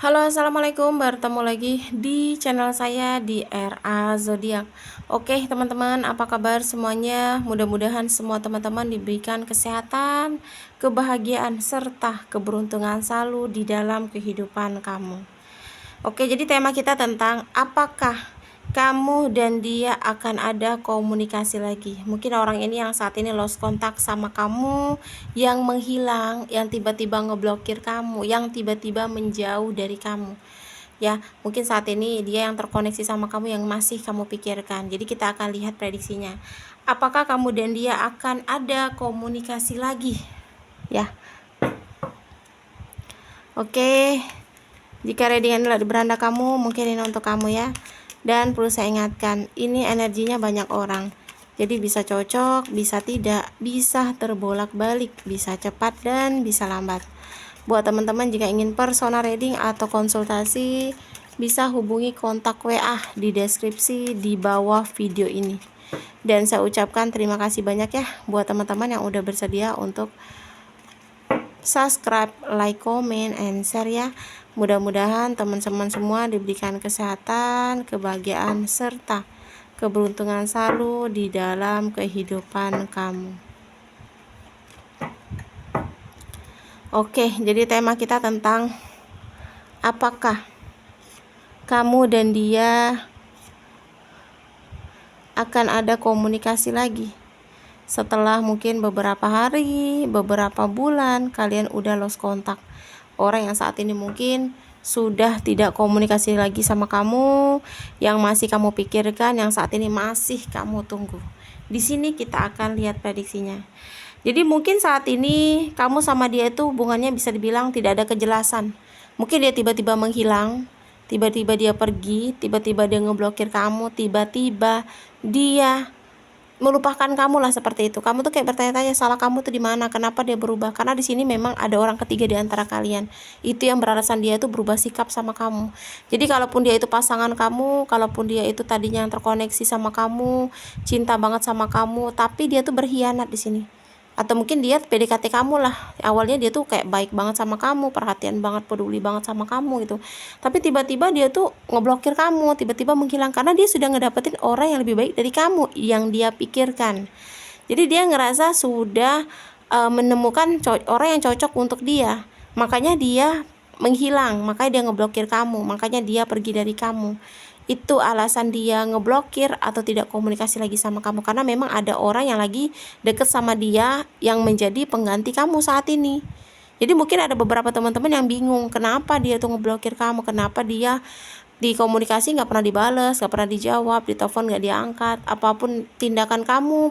Halo, assalamualaikum. Bertemu lagi di channel saya di RA Zodiak. Oke, teman-teman, apa kabar semuanya? Mudah-mudahan semua teman-teman diberikan kesehatan, kebahagiaan, serta keberuntungan selalu di dalam kehidupan kamu. Oke, jadi tema kita tentang apakah kamu dan dia akan ada komunikasi lagi. Mungkin orang ini yang saat ini lost kontak sama kamu, yang menghilang, yang tiba-tiba ngeblokir kamu, yang tiba-tiba menjauh dari kamu. Ya, mungkin saat ini dia yang terkoneksi sama kamu yang masih kamu pikirkan. Jadi kita akan lihat prediksinya. Apakah kamu dan dia akan ada komunikasi lagi? Ya. Oke. Jika readingan di beranda kamu, mungkin ini untuk kamu ya. Dan perlu saya ingatkan, ini energinya banyak orang. Jadi bisa cocok, bisa tidak, bisa terbolak-balik, bisa cepat dan bisa lambat. Buat teman-teman jika ingin personal reading atau konsultasi, bisa hubungi kontak WA di deskripsi di bawah video ini. Dan saya ucapkan terima kasih banyak ya buat teman-teman yang udah bersedia untuk subscribe, like, comment, and share ya. Mudah-mudahan teman-teman semua diberikan kesehatan, kebahagiaan, serta keberuntungan selalu di dalam kehidupan kamu. Oke, jadi tema kita tentang apakah kamu dan dia akan ada komunikasi lagi setelah mungkin beberapa hari, beberapa bulan kalian udah lost kontak. Orang yang saat ini mungkin sudah tidak komunikasi lagi sama kamu, yang masih kamu pikirkan, yang saat ini masih kamu tunggu. Di sini kita akan lihat prediksinya. Jadi mungkin saat ini kamu sama dia itu hubungannya bisa dibilang tidak ada kejelasan. Mungkin dia tiba-tiba menghilang, tiba-tiba dia pergi, tiba-tiba dia ngeblokir kamu, tiba-tiba dia melupakan kamu lah, seperti itu. Kamu tuh kayak bertanya-tanya salah kamu tuh di mana, kenapa dia berubah? Karena di sini memang ada orang ketiga di antara kalian. Itu yang beralasan dia itu berubah sikap sama kamu. Jadi kalaupun dia itu pasangan kamu, kalaupun dia itu tadinya yang terkoneksi sama kamu, cinta banget sama kamu, tapi dia tuh berkhianat di sini. Atau mungkin dia PDKT kamu lah, awalnya dia tuh kayak baik banget sama kamu, perhatian banget, peduli banget sama kamu gitu, tapi tiba-tiba dia tuh ngeblokir kamu, tiba-tiba menghilang karena dia sudah ngedapetin orang yang lebih baik dari kamu yang dia pikirkan. Jadi dia ngerasa sudah menemukan orang yang cocok untuk dia, makanya dia menghilang, makanya dia ngeblokir kamu, makanya dia pergi dari kamu. Itu alasan dia ngeblokir atau tidak komunikasi lagi sama kamu, karena memang ada orang yang lagi deket sama dia yang menjadi pengganti kamu saat ini. Jadi mungkin ada beberapa teman-teman yang bingung kenapa dia tuh ngeblokir kamu, kenapa dia di komunikasi nggak pernah dibales, nggak pernah dijawab, di telepon nggak diangkat, apapun tindakan kamu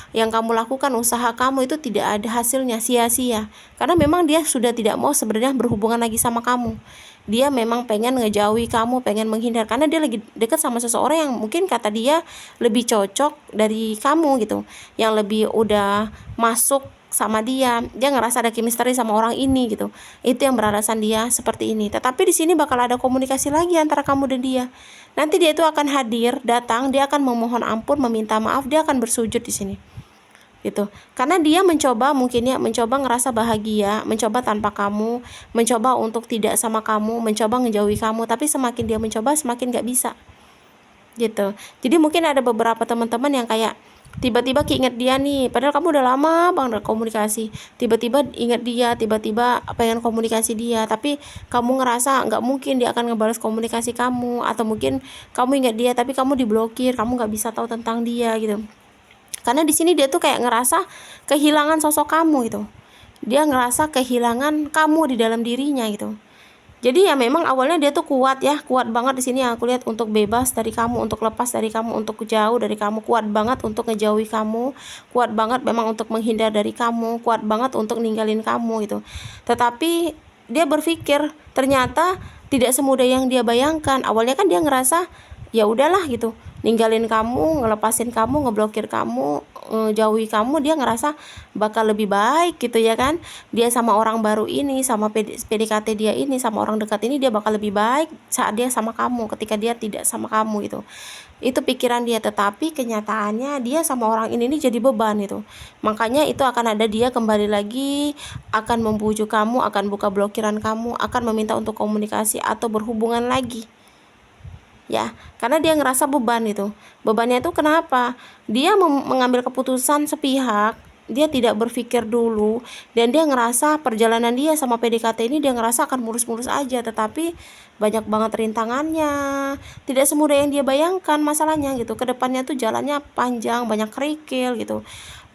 yang kamu lakukan, usaha kamu itu tidak ada hasilnya, sia-sia. Karena memang dia sudah tidak mau sebenarnya berhubungan lagi sama kamu. Dia memang pengen ngejauhi kamu, pengen menghindar karena dia lagi dekat sama seseorang yang mungkin kata dia lebih cocok dari kamu gitu, yang lebih udah masuk sama dia ngerasa ada chemistry sama orang ini gitu. Itu yang beralasan dia seperti ini. Tetapi di sini bakal ada komunikasi lagi antara kamu dan dia. Nanti dia itu akan hadir, datang, dia akan memohon ampun, meminta maaf, dia akan bersujud di sini gitu. Karena dia mencoba, mungkin ya mencoba ngerasa bahagia, mencoba tanpa kamu, mencoba untuk tidak sama kamu, mencoba ngejauhi kamu, tapi semakin dia mencoba semakin gak bisa gitu. Jadi mungkin ada beberapa teman-teman yang kayak tiba-tiba keinget dia nih, padahal kamu udah lama banget komunikasi, tiba-tiba inget dia, tiba-tiba pengen komunikasi dia, tapi kamu ngerasa nggak mungkin dia akan ngebalas komunikasi kamu, atau mungkin kamu inget dia tapi kamu diblokir, kamu nggak bisa tahu tentang dia gitu. Karena di sini dia tuh kayak ngerasa kehilangan sosok kamu gitu. Dia ngerasa kehilangan kamu di dalam dirinya gitu. Jadi ya memang awalnya dia tuh kuat ya, kuat banget di sini aku lihat untuk bebas dari kamu, untuk lepas dari kamu, untuk jauh dari kamu, kuat banget untuk ngejauhi kamu, kuat banget memang untuk menghindar dari kamu, kuat banget untuk ninggalin kamu gitu. Tetapi dia berpikir ternyata tidak semudah yang dia bayangkan. Awalnya kan dia ngerasa ya udahlah gitu, ninggalin kamu, ngelepasin kamu, ngeblokir kamu, jauhi kamu, dia ngerasa bakal lebih baik gitu ya kan. Dia sama orang baru ini, sama PDKT dia ini, sama orang dekat ini, dia bakal lebih baik saat dia sama kamu, ketika dia tidak sama kamu gitu. Itu pikiran dia, tetapi kenyataannya dia sama orang ini jadi beban itu. Makanya itu akan ada dia kembali lagi, akan membujuk kamu, akan buka blokiran kamu, akan meminta untuk komunikasi atau berhubungan lagi. Ya, karena dia ngerasa beban itu. Bebannya itu kenapa? Dia mengambil keputusan sepihak, dia tidak berpikir dulu, dan dia ngerasa perjalanan dia sama PDKT ini dia ngerasa akan mulus-mulus aja, tetapi banyak banget rintangannya. Tidak semudah yang dia bayangkan masalahnya gitu. Kedepannya tuh jalannya panjang, banyak kerikil gitu.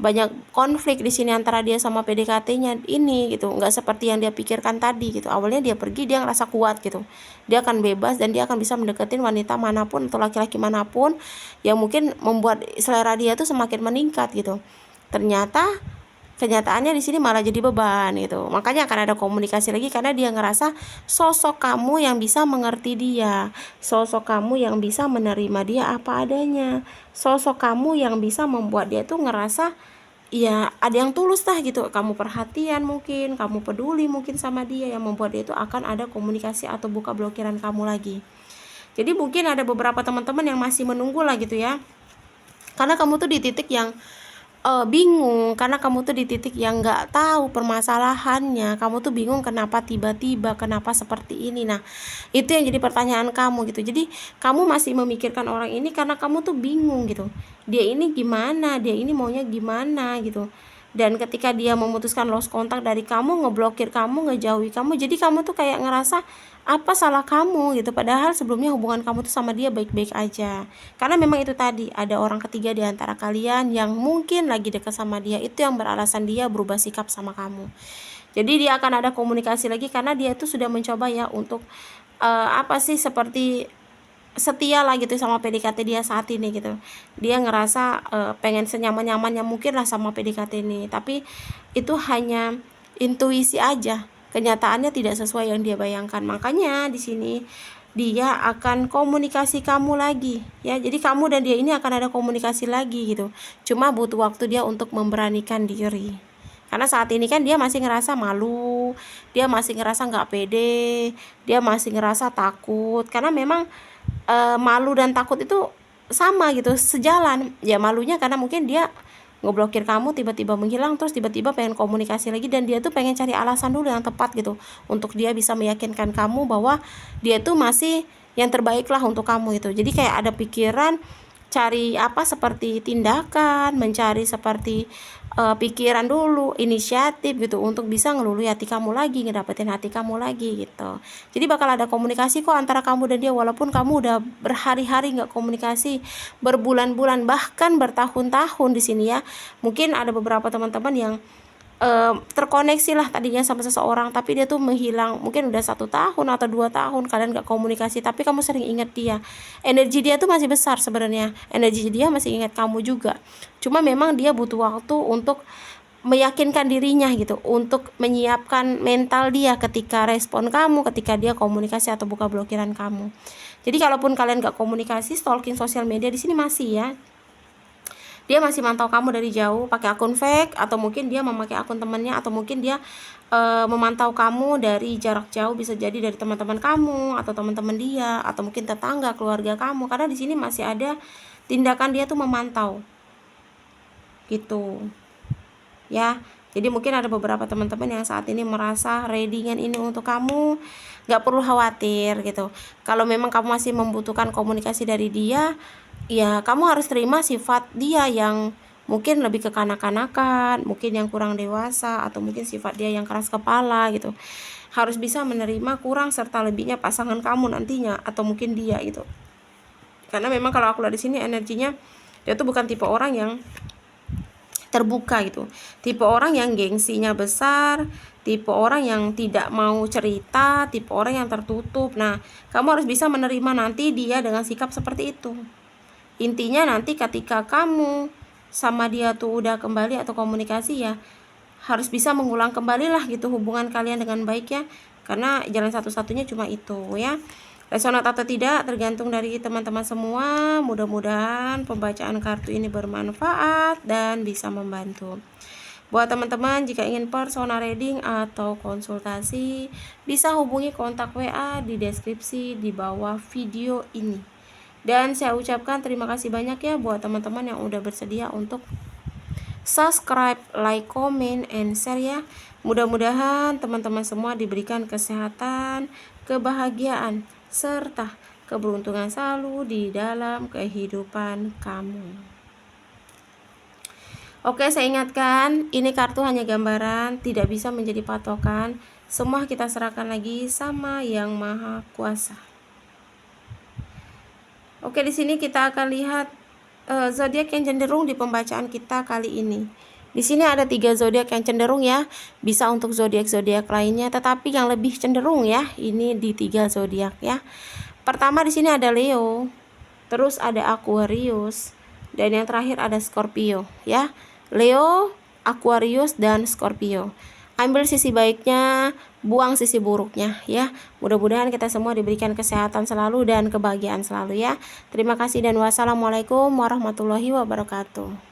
Banyak konflik di sini antara dia sama PDKT-nya ini gitu. Nggak seperti yang dia pikirkan tadi gitu. Awalnya dia pergi, dia ngerasa kuat gitu. Dia akan bebas dan dia akan bisa mendeketin wanita manapun atau laki-laki manapun yang mungkin membuat selera dia tuh semakin meningkat gitu. Ternyata kenyataannya di sini malah jadi beban gitu. Makanya akan ada komunikasi lagi karena dia ngerasa sosok kamu yang bisa mengerti dia, sosok kamu yang bisa menerima dia apa adanya, sosok kamu yang bisa membuat dia tuh ngerasa ya ada yang tulus lah gitu. Kamu perhatian mungkin, kamu peduli mungkin sama dia, yang membuat dia itu akan ada komunikasi atau buka blokiran kamu lagi. Jadi mungkin ada beberapa teman-teman yang masih menunggu lah gitu ya, karena kamu tuh di titik yang bingung, karena kamu tuh di titik yang nggak tahu permasalahannya. Kamu tuh bingung kenapa tiba-tiba, kenapa seperti ini. Nah, itu yang jadi pertanyaan kamu gitu. Jadi kamu masih memikirkan orang ini karena kamu tuh bingung gitu. Dia ini gimana, dia ini maunya gimana gitu. Dan ketika dia memutuskan lost kontak dari kamu, ngeblokir kamu, ngejauhi kamu, jadi kamu tuh kayak ngerasa apa salah kamu gitu. Padahal sebelumnya hubungan kamu tuh sama dia baik-baik aja. Karena memang itu tadi, ada orang ketiga di antara kalian yang mungkin lagi dekat sama dia, itu yang beralasan dia berubah sikap sama kamu. Jadi dia akan ada komunikasi lagi karena dia tuh sudah mencoba ya untuk apa sih, seperti setia lah gitu sama PDKT dia saat ini gitu. Dia ngerasa pengen senyaman-nyamannya mungkin lah sama PDKT ini, tapi itu hanya intuisi aja. Kenyataannya tidak sesuai yang dia bayangkan. Makanya di sini dia akan komunikasi kamu lagi ya. Jadi kamu dan dia ini akan ada komunikasi lagi gitu. Cuma butuh waktu dia untuk memberanikan diri. Karena saat ini kan dia masih ngerasa malu, dia masih ngerasa nggak pede, dia masih ngerasa takut. Karena memang malu dan takut itu sama gitu, sejalan. Ya malunya karena mungkin dia ngeblokir kamu, tiba-tiba menghilang, terus tiba-tiba pengen komunikasi lagi, dan dia tuh pengen cari alasan dulu yang tepat gitu untuk dia bisa meyakinkan kamu bahwa dia tuh masih yang terbaik lah untuk kamu itu. Jadi kayak ada pikiran cari apa, seperti tindakan, mencari seperti pikiran dulu, inisiatif gitu untuk bisa ngelului hati kamu lagi, ngedapetin hati kamu lagi gitu. Jadi bakal ada komunikasi kok antara kamu dan dia, walaupun kamu udah berhari-hari nggak komunikasi, berbulan-bulan bahkan bertahun-tahun di sini ya. Mungkin ada beberapa teman-teman yang terkoneksi lah tadinya sama seseorang, tapi dia tuh menghilang. Mungkin udah 1 tahun atau 2 tahun kalian gak komunikasi, tapi kamu sering ingat dia. Energi dia tuh masih besar sebenarnya, energi dia masih ingat kamu juga. Cuma memang dia butuh waktu untuk meyakinkan dirinya gitu, untuk menyiapkan mental dia ketika respon kamu, ketika dia komunikasi atau buka blokiran kamu. Jadi kalaupun kalian gak komunikasi, stalking sosial media di sini masih ya. Dia masih mantau kamu dari jauh pakai akun fake, atau mungkin dia memakai akun temannya, atau mungkin dia memantau kamu dari jarak jauh, bisa jadi dari teman-teman kamu atau teman-teman dia, atau mungkin tetangga, keluarga kamu. Karena di sini masih ada tindakan dia tuh memantau gitu ya. Jadi mungkin ada beberapa teman-teman yang saat ini merasa readingan ini untuk kamu, gak perlu khawatir gitu. Kalau memang kamu masih membutuhkan komunikasi dari dia, ya kamu harus terima sifat dia yang mungkin lebih kekanak-kanakan, mungkin yang kurang dewasa, atau mungkin sifat dia yang keras kepala gitu. Harus bisa menerima kurang serta lebihnya pasangan kamu nantinya, atau mungkin dia gitu. Karena memang kalau aku lihat di sini energinya, dia tuh bukan tipe orang yang terbuka gitu, tipe orang yang gengsinya besar, tipe orang yang tidak mau cerita, tipe orang yang tertutup. Nah, kamu harus bisa menerima nanti dia dengan sikap seperti itu. Intinya nanti ketika kamu sama dia tuh udah kembali atau komunikasi, ya harus bisa mengulang kembali lah gitu hubungan kalian dengan baik ya. Karena jalan satu-satunya cuma itu ya. Resonat atau tidak tergantung dari teman-teman semua. Mudah-mudahan pembacaan kartu ini bermanfaat dan bisa membantu. Buat teman-teman, jika ingin personal reading atau konsultasi, bisa hubungi kontak WA di deskripsi di bawah video ini. Dan saya ucapkan terima kasih banyak ya buat teman-teman yang udah bersedia untuk subscribe, like, comment, and share ya. Mudah-mudahan teman-teman semua diberikan kesehatan, kebahagiaan, serta keberuntungan selalu di dalam kehidupan kamu. Oke, saya ingatkan, ini kartu hanya gambaran, tidak bisa menjadi patokan. Semua kita serahkan lagi sama Yang Maha Kuasa. Oke, di sini kita akan lihat zodiak yang cenderung di pembacaan kita kali ini. Di sini ada 3 zodiak yang cenderung ya. Bisa untuk zodiak-zodiak lainnya, tetapi yang lebih cenderung ya ini di 3 zodiak ya. Pertama di sini ada Leo, terus ada Aquarius, dan yang terakhir ada Scorpio ya. Leo, Aquarius, dan Scorpio. Ambil sisi baiknya, buang sisi buruknya ya. Mudah-mudahan kita semua diberikan kesehatan selalu dan kebahagiaan selalu ya. Terima kasih dan wassalamualaikum warahmatullahi wabarakatuh.